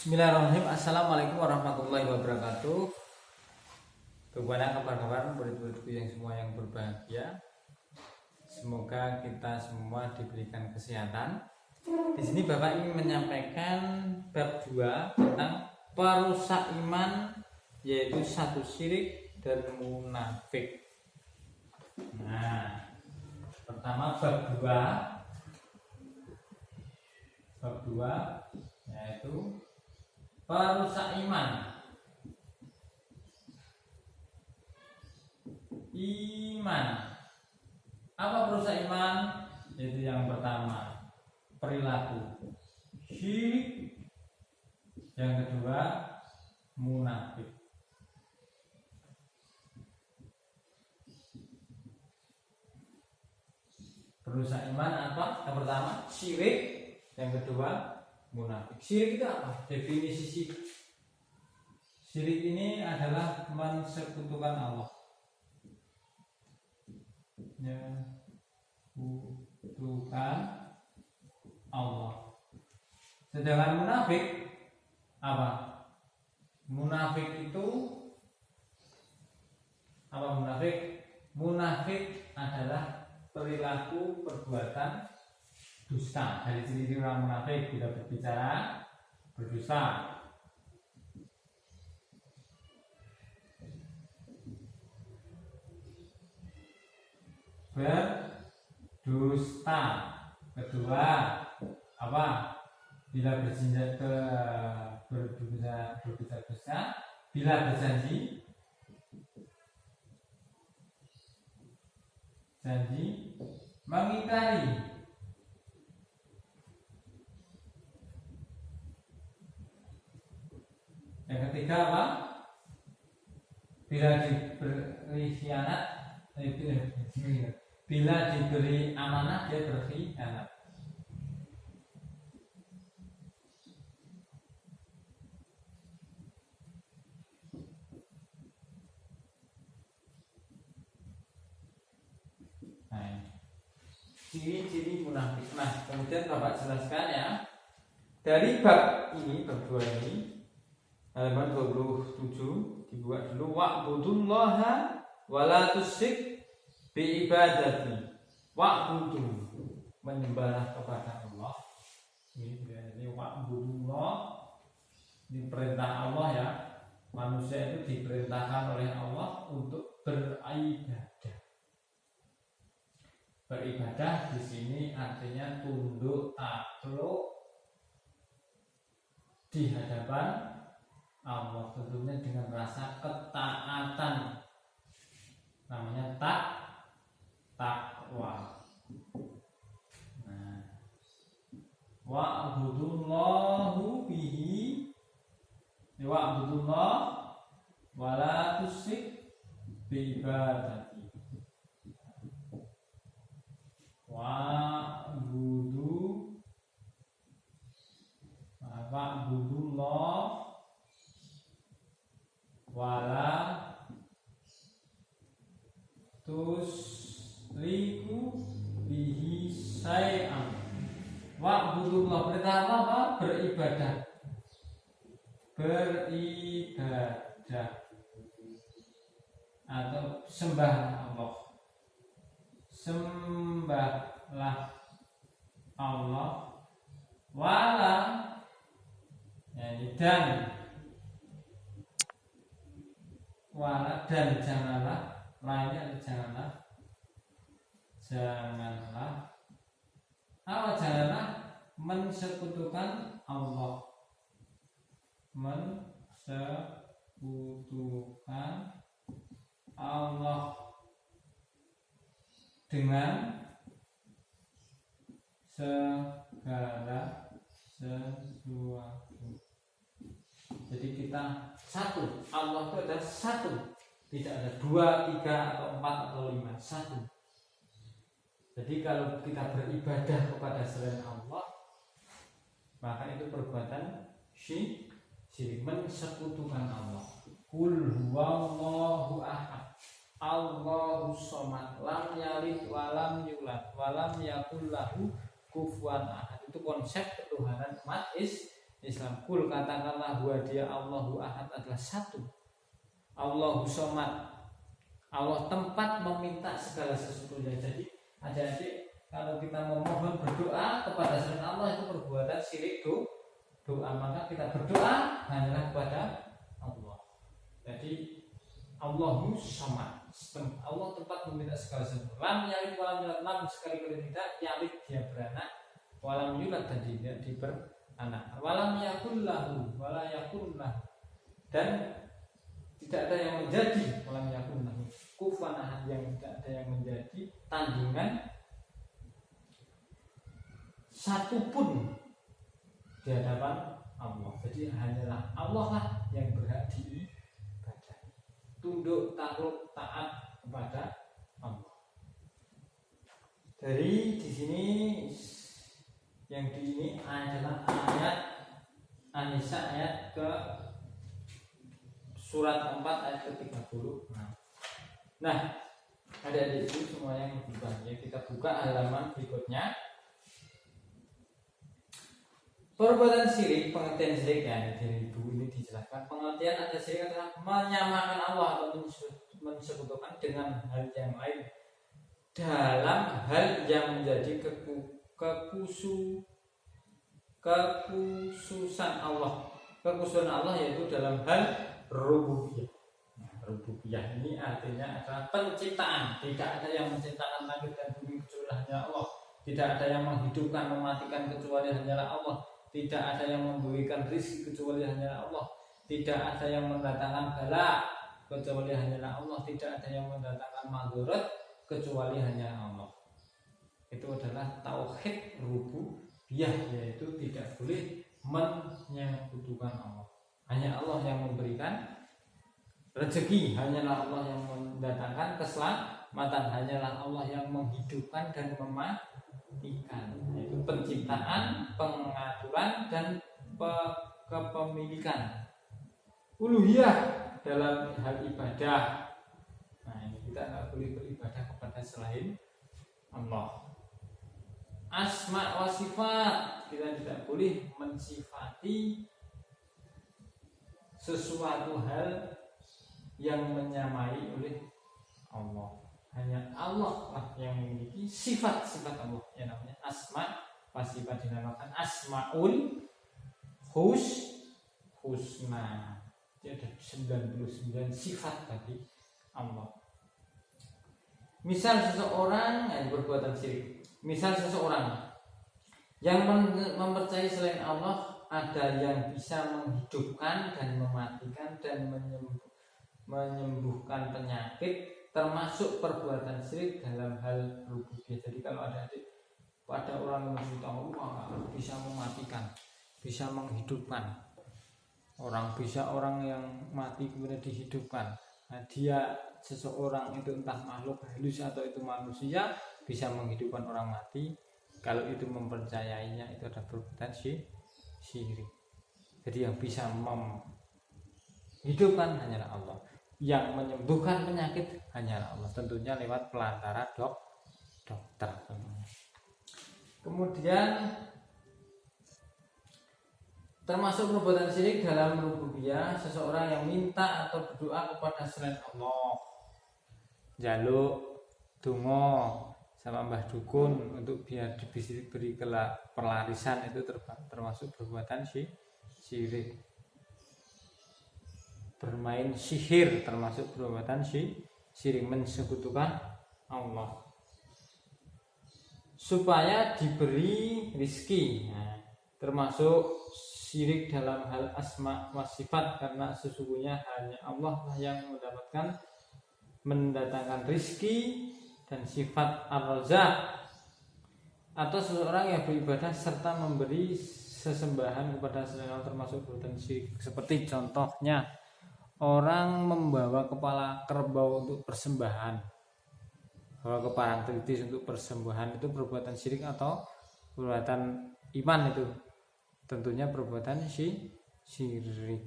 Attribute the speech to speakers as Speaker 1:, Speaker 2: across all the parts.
Speaker 1: Bismillahirrahmanirrahim. Assalamualaikum warahmatullahi wabarakatuh. Kepada kabar-kabar murid-muridku yang semua yang berbahagia, semoga kita semua diberikan kesehatan. Di sini Bapak ingin menyampaikan bab 2 tentang perusak iman, yaitu satu syirik dan munafik. Nah, pertama bab 2 yaitu perusak iman. Apa perusak iman? Yaitu yang pertama perilaku syirik, yang kedua munafik. Perusak iman apa? Yang pertama syirik, yang kedua munafik. Syirik itu apa? Definisi syirik. Syirik ini adalah mensekutukan Allah. Menyekutukan Allah. Sedangkan munafik apa? Munafik itu apa? Munafik adalah perilaku perbuatan dusta. Dari ciri orang munafik bila berbicara berdusta. Berdusta. Kedua apa? Bila berbicara dusta, bila berjanji mengingkari. Yang ketiga apa? Bila diberi khianat, bila diberi amanah dia berkhianat. Nah, ciri-ciri munafik. Nah, kemudian Bapak jelaskan ya. Dari bab ini, bab 2 ini, halaman 27 dibuat dulu. Wa'budullaha wala tusyrik bi ibadati. Wa'budu, menyembahlah kepada Allah. Ini wa'budullah, ini perintah Allah ya. Manusia itu diperintahkan oleh Allah untuk beribadah. Beribadah di sini artinya tunduk takluk di hadapan Allah, tentunya dengan rasa ketaatan, namanya takwa. Nah, wa'budullahu bihi, wa'budullah wala tusyrik bi ibadati. Wa'budullah wala tusriku bihi syai'an. Wa'budullah, perintah apa? Beribadah. Atau sembahlah Allah. Sembahlah Allah wala, dan wala, dan janganlah, lainnya janganlah apa? Janganlah mensekutukan Allah. Mensekutukan Allah dengan segala sesuatu. Jadi kita satu, Allah itu ada satu, tidak ada 2, 3 atau 4 atau 5, satu. Jadi kalau kita beribadah kepada selain Allah, maka itu perbuatan syirik, mensekutukan Allah. Qul huwallahu ahad, Allahus somad, lam yalid walam yulad walam yakul lahu kufuwan ahad. Itu konsep ketuhanan umat Islam. Kul, katakanlah, huwa dia Allahu ahad adalah satu, Allahu somad, Allah tempat meminta segala sesuatunya. Jadi adik-adik, kalau kita memohon berdoa kepada selain Allah itu perbuatan syirik doa, maka kita berdoa hanyalah kepada Allah. Jadi Allahu somad, Allah tempat meminta segala sesuatu. Lam yalid walam yulad, lam sekali-kali tidak, yalid dia beranak, walam yulad dan tidak diberanak, walam yakul lahu wala yakun lahu, dan tidak ada yang menjadi, walam yakun lahu kufuwan ahad, yang tidak ada yang menjadi tandingan satupun di hadapan Allah. Jadi hanyalah Allah lah yang berhak diibadahi, tunduk, takluk, taat kepada Allah. Dari di sini yang di ini adalah ayat An-Nisa ayat ke surat 4 ayat ke-30. Nah, adik-adik itu semua yang buka ya, kita buka halaman berikutnya. Perbuatan syirik, pengertian syirik ya, dari buku ini dijelaskan. Pengertian ada syirik adalah menyamakan Allah atau mensekutukan dengan hal yang lain dalam hal yang menjadi kekhususan Allah. Kekhususan Allah yaitu dalam hal rububiyah. Rububiyah ini artinya adalah penciptaan. Tidak ada yang menciptakan langit dan bumi kecuali hanya Allah. Tidak ada yang menghidupkan, mematikan kecuali hanyalah Allah. Tidak ada yang memberikan rezeki kecuali hanyalah Allah. Tidak ada yang mendatangkan bala kecuali hanyalah Allah. Tidak ada yang mendatangkan madharat kecuali hanyalah Allah. Itu adalah tauhid rububiyah, yaitu tidak boleh menyekutukan Allah. Hanya Allah yang memberikan rezeki, hanyalah Allah yang mendatangkan keselamatan, hanyalah Allah yang menghidupkan dan mematikan. Yaitu penciptaan, pengaturan, dan kepemilikan. Uluhiyah dalam hal ibadah. Nah, ini kita tidak boleh beribadah kepada selain Allah. Asma wa sifat, kita tidak boleh mensifati sesuatu hal yang menyamai oleh Allah. Hanya Allah lah yang memiliki sifat-sifat Allah yang namanya asma wa sifat, dinamakan asmaul husna. Jadi ada 99 sifat bagi Allah. Misal seseorang yang berbuatan syirik, misal seseorang yang mempercayai selain Allah ada yang bisa menghidupkan dan mematikan dan menyembuhkan penyakit, termasuk perbuatan syirik dalam hal rububiyah. Jadi kalau ada orang yang tahu bisa mematikan, bisa menghidupkan, orang yang mati kemudian dihidupkan. Nah, seseorang itu entah makhluk halus atau itu manusia bisa menghidupkan orang mati. Kalau itu mempercayainya, itu ada perbuatan syirik. Jadi yang bisa menghidupkan hanyalah Allah, yang menyembuhkan penyakit hanyalah Allah, tentunya lewat pelantara dokter. Kemudian termasuk perbuatan syirik dalam rububiyah, seseorang yang minta atau berdoa kepada selain Allah, jaluk donga sama mbah dukun untuk biar diberi pelarisan, itu termasuk perbuatan syirik. Bermain sihir termasuk perbuatan syirik, mensekutukan Allah supaya diberi rizki. Nah, termasuk syirik dalam hal asma wa sifat, karena sesungguhnya hanya Allah lah yang mendatangkan rizki dan sifat ar-razaq. Atau seseorang yang beribadah serta memberi sesembahan kepada selain Allah termasuk perbuatan syirik. Seperti contohnya orang membawa kepala kerbau untuk persembahan, bawa ke Parangtritis untuk persembahan, itu perbuatan syirik atau perbuatan iman? Itu tentunya perbuatan syirik,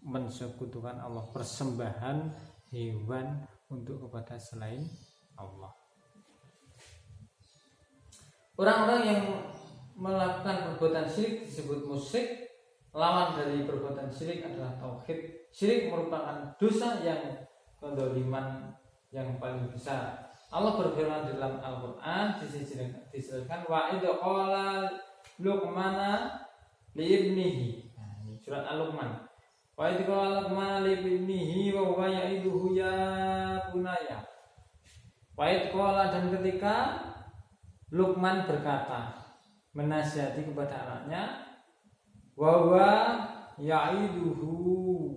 Speaker 1: mensekutukan Allah, persembahan hewan untuk kepada selain Allah. Orang-orang yang melakukan perbuatan syirik disebut musyrik lawan dari perbuatan syirik adalah tauhid. Syirik merupakan dosa yang kedzaliman yang paling besar. Allah berfirman dalam Al-Qur'an disebutkan wa idh qala Luqmana li ibnihi. Nah, ini surat Al-Luqman. Wa idh qala Luqmana li ibnihi wa huwa ya'iduhu ya bunayya. Wa idh qala, dan ketika Luqman berkata menasihati kepada anaknya, wa huwa ya'iduhu,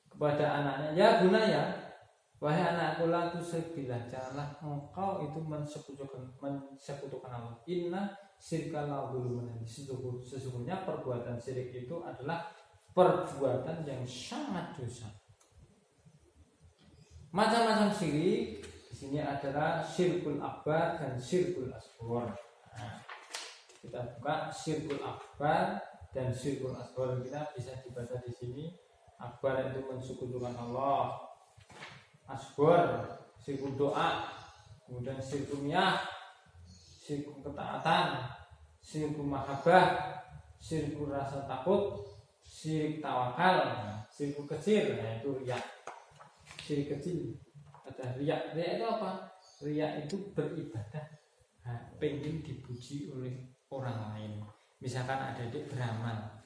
Speaker 1: kepada anaknya, ya bunayya, wahai anakku, la tusyribillah, janganlah engkau itu mensekutukan Allah. Inna syirka la dzulmun adzim, sesungguhnya perbuatan syirik itu adalah perbuatan yang sangat dosa. Macam-macam syirik di sini adalah syirkul akbar dan syirkul asghar. Nah, kita buka syirkul akbar dan syirkul asghar, kita bisa dibaca di sini. Akbar itu mensekutukan Allah, asghar syirkul doa, kemudian syirkul miyah, syirkul ketaatan, syirkul mahabbah, syirkul rasa takut, syirik tawakal, syirkul kecil, nah itu riya. Syirik kecil ada riya. Riya itu apa? Riya itu beribadah pengen dipuji oleh orang lain. Misalkan ada adik beramal,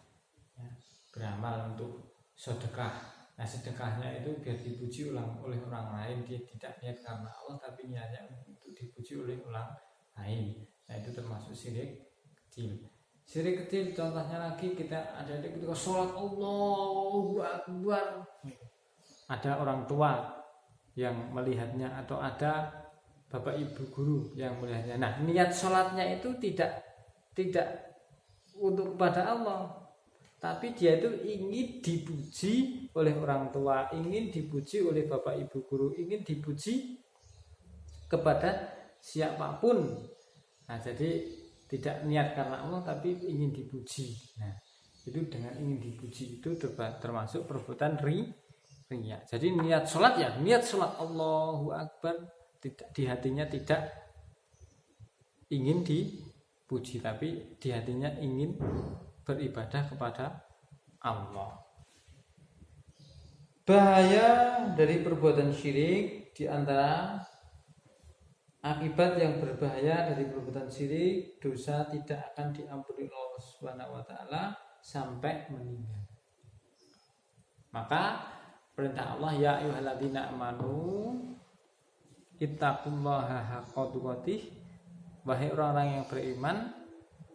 Speaker 1: ya, beramal untuk sedekah. Nah, sedekahnya itu biar dipuji oleh orang lain. Dia tidak niat karena Allah, tapi niatnya untuk dipuji oleh orang lain. Nah, itu termasuk syirik kecil. Syirik kecil contohnya lagi, kita ada ketika sholat Allahu Akbar, ada orang tua yang melihatnya atau ada bapak ibu guru yang melihatnya. Nah, niat sholatnya itu tidak untuk kepada Allah, tapi dia itu ingin dipuji oleh orang tua, ingin dipuji oleh bapak ibu guru, ingin dipuji kepada siapapun. Nah, jadi tidak niat karena Allah tapi ingin dipuji. Nah, itu dengan ingin dipuji itu termasuk perbuatan riya. Jadi niat sholat, ya niat sholat Allahu Akbar, tidak, di hatinya tidak ingin dipuji, tapi di hatinya ingin beribadah kepada Allah. Bahaya dari perbuatan syirik, di antara akibat yang berbahaya dari perbuatan syirik, dosa tidak akan diampuni Allah Subhanahu wa taala sampai meninggal. Maka perintah Allah, ya ayyuhalladzina amanu ittaqullaha haqqa tuqatih, wahai orang-orang yang beriman,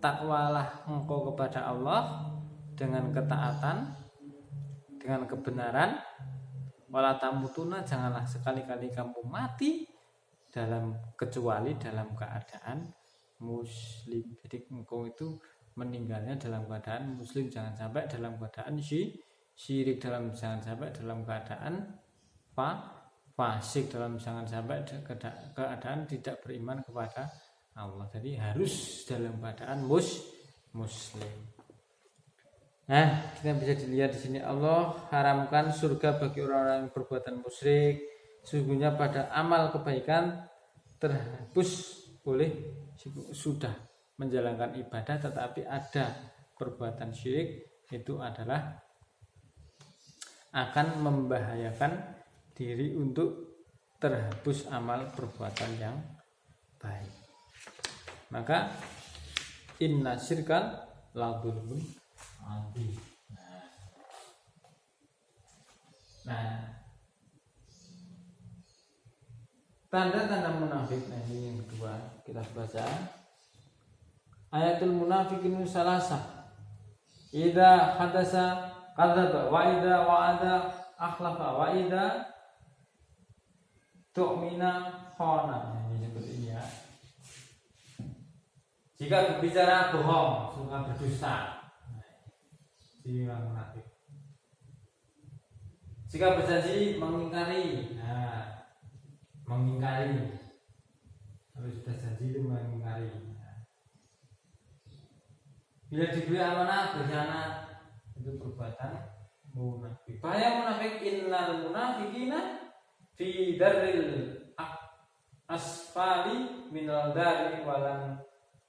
Speaker 1: takwalah engkau kepada Allah dengan ketaatan, dengan kebenaran. Wala tamutuna, janganlah sekali-kali kamu mati kecuali dalam keadaan muslim. Jadi engkau itu meninggalnya dalam keadaan muslim, jangan sampai dalam keadaan syirik, jangan sampai dalam keadaan fasik, jangan sampai keadaan tidak beriman kepada Allah. Jadi harus dalam keadaan muslim. Nah, kita bisa dilihat di sini Allah haramkan surga bagi orang-orang yang berbuatan musyrik. Sesungguhnya pada amal kebaikan terhapus oleh sudah menjalankan ibadah, tetapi ada perbuatan syirik, itu adalah akan membahayakan diri untuk terhapus amal perbuatan yang baik. Maka inna syirkal la dzulmun adzim. Nah, tanda-tanda munafik. Nah, ini yang kedua kita baca. Ayatul munafiqin salasah. Idza hadasa kadzaba wa idza wa'ada akhlafa wa idza tu'mina khana. Ini seperti ini ya. Jika berbicara bohong, suka berdusta. Ini orang munafik. Jika berjanji mengingkari. Nah, mengingkari. Kalau sudah janji itu mengingkari. Bila diberi amanah berkhianat, itu perbuatan munafik. Bahaya munafik, innal munafiqina fi darril asfali minal dari walan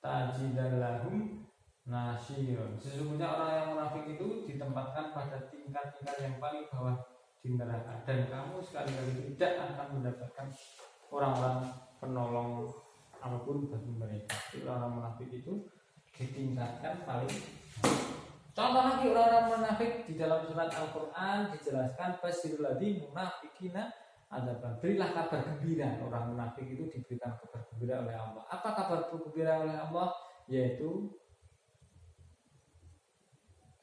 Speaker 1: tajidallahum nasyirun. Sesungguhnya orang yang munafik itu ditempatkan pada tingkat-tingkat yang paling bawah di neraka, dan kamu sekali-kali tidak akan mendapatkan orang-orang penolong apapun bagi mereka. Jadi orang munafik itu ditingkatkan paling bawah. Contoh lagi orang-orang munafik di dalam surat Al-Quran dijelaskan basirul ladzi munafikina adzaban. Berilah kabar gembira. Orang munafik itu diberikan kabar gembira oleh Allah. Apa kabar gembira oleh Allah? Yaitu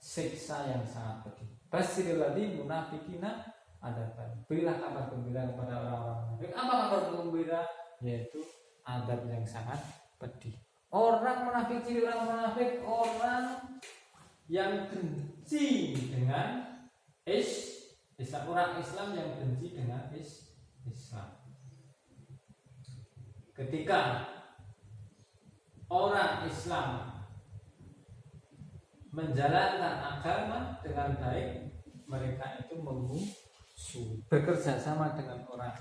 Speaker 1: siksa yang sangat pedih. Basirul ladzi munafikina adzaban. Berilah kabar gembira kepada orang-orang munafik. Apa kabar gembira? Yaitu azab yang sangat pedih. Orang munafik, ciri orang munafik, orang yang benci dengan Islam, orang Islam yang benci dengan Islam. Ketika orang Islam menjalankan agama dengan baik, mereka itu bekerja sama dengan orang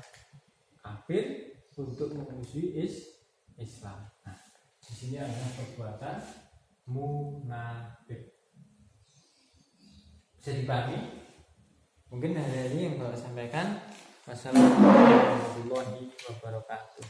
Speaker 1: kafir untuk memusuhi Islam. Nah, di sini ada perbuatan munafik. Bisa dipahami? Mungkin hari ini yang saya sampaikan. Wassalamualaikum warahmatullahi wabarakatuh.